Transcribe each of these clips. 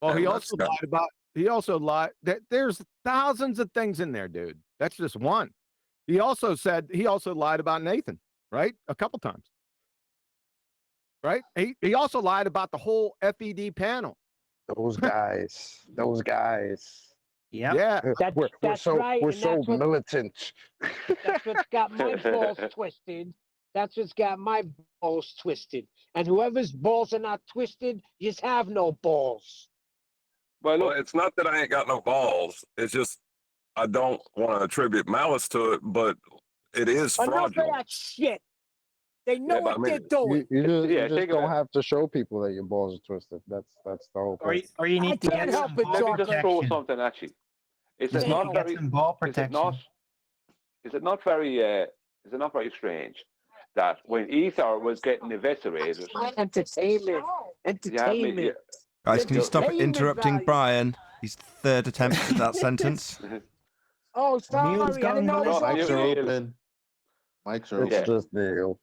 Well, he also lied about. He also lied that there's thousands of things in there, dude. That's just one. He also said he also lied about Nathan, right? A couple times, right? He also lied about the whole FED panel. Those guys. Yep. Yeah, That's right. We're and so that's what, militant. that's what's got my balls twisted. That's what's got my balls twisted. And whoever's balls are not twisted, you just have no balls. Well, it's not that I ain't got no balls. It's just I don't want to attribute malice to it, but it is Enough of fraudulent. that shit. They know but I what mean, they're doing. You Yeah, just think don't about it. have to show people that your balls are twisted. That's the whole point. Or you need to can't get help some it, ball Let me Chocolate. just throw protection. something at you. Is Just it need not to get very? some ball Is it protection. not very? Is it not very strange that when Ether was getting eviscerated, Entertainment. Entertainment. Guys, can you stop Entertainment interrupting value. Brian? His third attempt at that sentence. Oh, sorry. Neil's I going didn't know it was ballistic. Mics on are you. open. Mics are Yeah. open. Just Neil.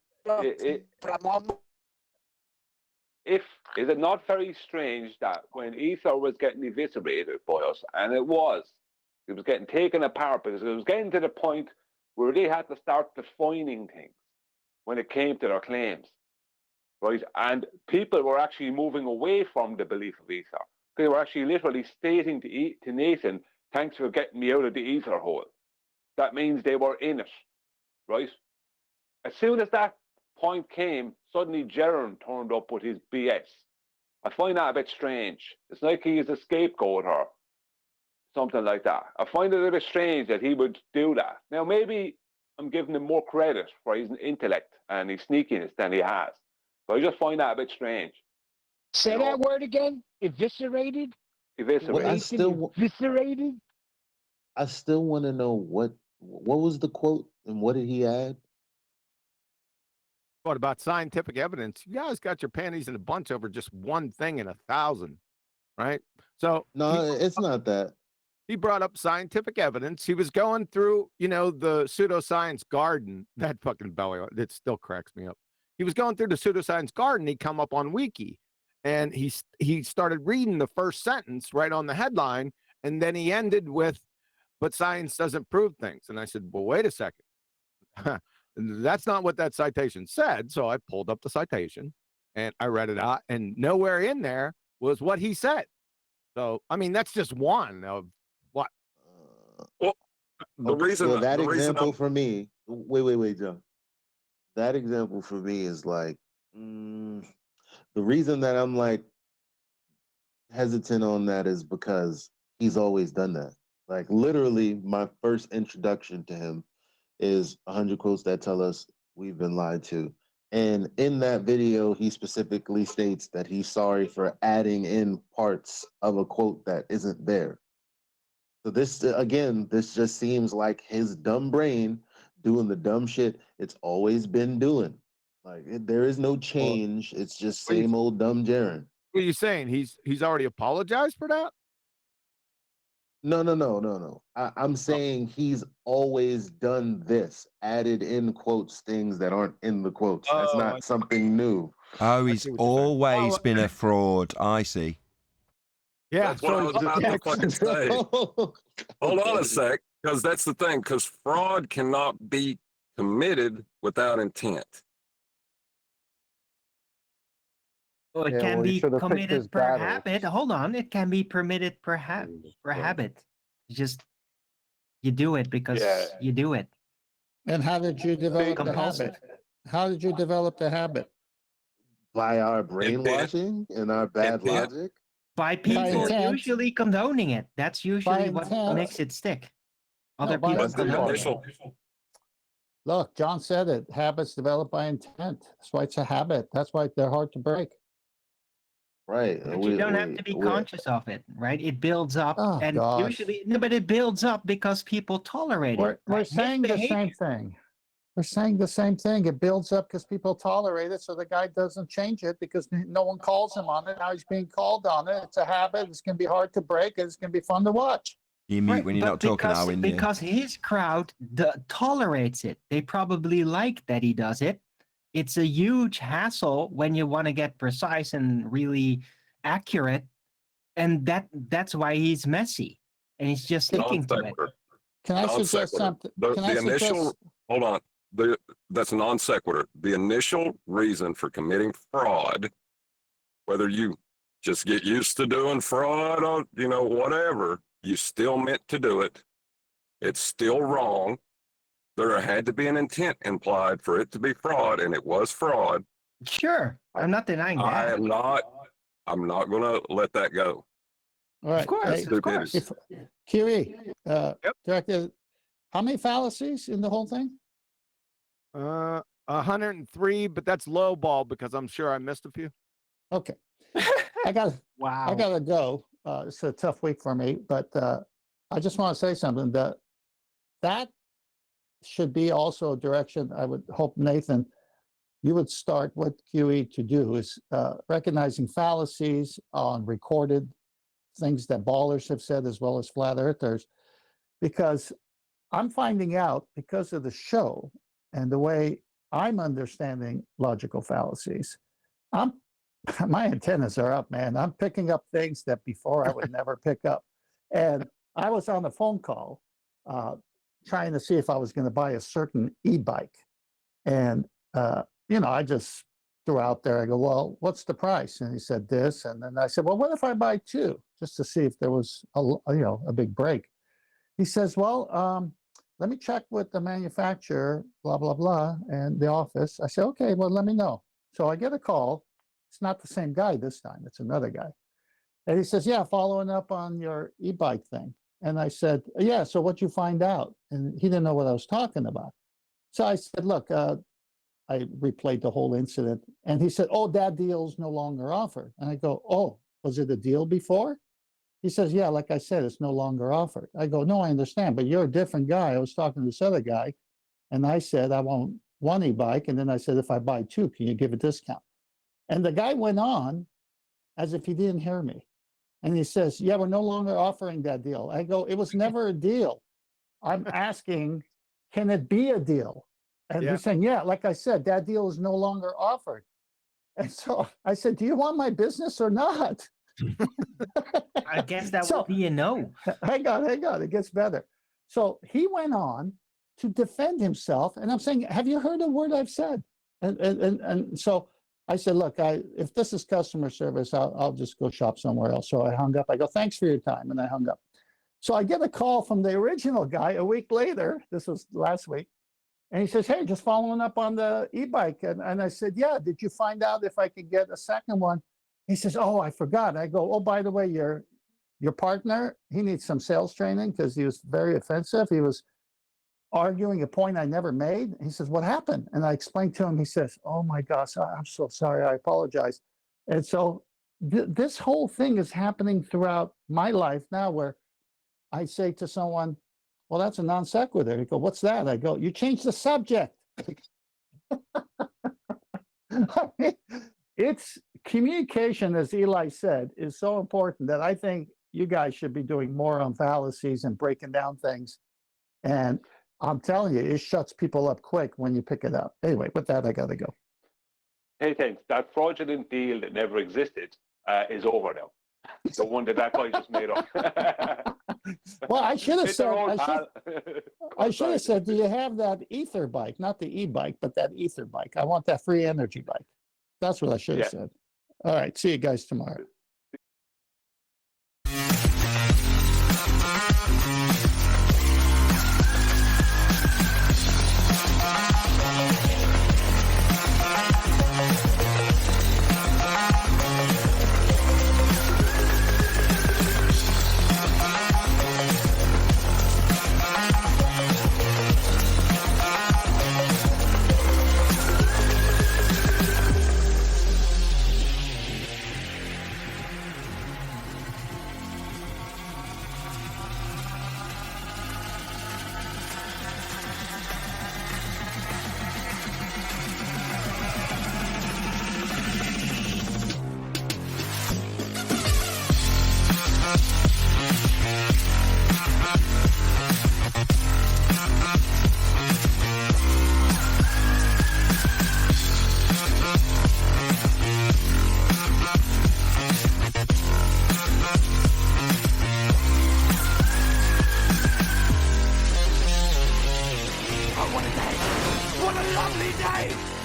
Is it not very strange that when Ether was getting eviscerated by us, and it was getting taken apart because it was getting to the point where they had to start defining things when it came to their claims, right? And people were actually moving away from the belief of Ether. They were actually literally stating to Nathan, "Thanks for getting me out of the Ether hole." That means they were in it, right? As soon as that point came, suddenly Jeranism turned up with his BS. I find that a bit strange. It's like he is a scapegoat or something like that. I find it a bit strange that he would do that. Now, maybe I'm giving him more credit for his intellect and his sneakiness than he has. But I just find that a bit strange. Say that word again. Eviscerated. Eviscerated. Eviscerated. I still want to know what was the quote and what did he add? what about scientific evidence? You guys got your panties in a bunch over just one thing in 1,000, right? So No, it's not that. he brought up scientific evidence. He was going through, the pseudoscience garden. That fucking belly, it still cracks me up. He was going through the pseudoscience garden. He come up on Wiki, and he started reading the first sentence right on the headline, and then he ended with, "But science doesn't prove things." And I said, "Well, wait a second. That's not what that citation said." So I pulled up the citation, and I read it out, and nowhere in there was what he said. So I mean, that's just one of what. Well, the reason Well, that the reason example for me. Wait, John. That example for me is like the reason that I'm like hesitant on that is because he's always done that. Like literally, my first introduction to him is 100 quotes that tell us we've been lied to. And in that video, he specifically states that he's sorry for adding in parts of a quote that isn't there. So this, again, this just seems like his dumb brain doing the dumb shit it's always been doing. Like there is no change. It's just same old dumb Jaren. What are you saying? He's already apologized for that? No. I'm saying he's always done this, added in quotes things that aren't in the quotes. That's not something new. Oh, he's always been a fraud. I see. Yeah, That's what I was about to fucking say. Hold on a sec, because that's the thing, because fraud cannot be committed without intent. Well, it can be committed per habit. Hold on, it can be permitted per habit. You do it because you do it. And how did you develop the habit? How did you develop the habit? By our brainwashing and our bad logic? By people usually condoning it. That's usually what makes it stick. Other people condoning it. Look, John said it. Habits developed by intent. That's why it's a habit. That's why they're hard to break. Right. But you don't have to be conscious of it, right? It builds up, and usually, but it builds up because people tolerate it. We're saying the same thing. We're saying the same thing. It builds up because people tolerate it, so the guy doesn't change it because no one calls him on it. Now he's being called on it. It's a habit. It's going to be hard to break, and it's going to be fun to watch. You mute when you're not talking now, in because his crowd tolerates it. They probably like that he does it. It's a huge hassle when you want to get precise and really accurate. And that's why he's messy, and he's just sticking to it. Can I suggest something? Hold on. That's a non sequitur. The initial reason for committing fraud, whether you just get used to doing fraud or, whatever, you still meant to do it. It's still wrong. There had to be an intent implied for it to be fraud, and it was fraud. Sure. I'm not denying that. I'm not going to let that go. All right. Of course. Of course. Curie, Director, how many fallacies in the whole thing? 103, but that's low ball because I'm sure I missed a few. Okay. I gotta go. It's a tough week for me, but I just want to say something. That should be also a direction I would hope, Nathan, you would start what QE to do is recognizing fallacies on recorded things that ballers have said as well as flat earthers, because I'm finding out because of the show and the way I'm understanding logical fallacies, my antennas are up, man. I'm picking up things that before I would never pick up. And I was on a phone call trying to see if I was going to buy a certain e-bike. And, I just threw out there, I go, well, what's the price? And he said this. And then I said, well, what if I buy two? Just to see if there was a big break. He says, well, let me check with the manufacturer, blah, blah, blah, and the office. I said, okay, well, let me know. So I get a call. It's not the same guy this time. It's another guy. And he says, yeah, following up on your e-bike thing. And I said, yeah, so what'd you find out? And he didn't know what I was talking about. So I said, look, I replayed the whole incident. And he said, oh, that deal's no longer offered. And I go, oh, was it a deal before? He says, yeah, like I said, it's no longer offered. I go, no, I understand, but you're a different guy. I was talking to this other guy, and I said, I want one e-bike. And then I said, if I buy two, can you give a discount? And the guy went on as if he didn't hear me. And he says, yeah, we're no longer offering that deal. I go, it was never a deal. I'm asking, can it be a deal? And he's saying, yeah, like I said, that deal is no longer offered. And so I said, do you want my business or not? I guess that would be a no. Hang on. It gets better. So he went on to defend himself. And I'm saying, have you heard a word I've said? And so I said, look, if this is customer service, I'll just go shop somewhere else. So I hung up. I go, thanks for your time. And I hung up. So I get a call from the original guy a week later. This was last week. And he says, hey, just following up on the e-bike. And I said, yeah, did you find out if I could get a second one? He says, oh, I forgot. I go, oh, by the way, your partner, he needs some sales training because he was very offensive. He was arguing a point I never made. He says, what happened? And I explained to him. He says, oh, my gosh, I'm so sorry. I apologize. And so this whole thing is happening throughout my life now where I say to someone, well, that's a non sequitur. He go, what's that? I go, you changed the subject. It's communication, as Eli said, is so important that I think you guys should be doing more on fallacies and breaking down things. And I'm telling you, it shuts people up quick when you pick it up. Anyway, with that, I got to go. Hey, thanks. That fraudulent deal that never existed is over now. The one that guy just made up. Well, I should have said, I should have said, do you have that ether bike? Not the e-bike, but that ether bike. I want that free energy bike. That's what I should have said. All right. See you guys tomorrow. lovely day.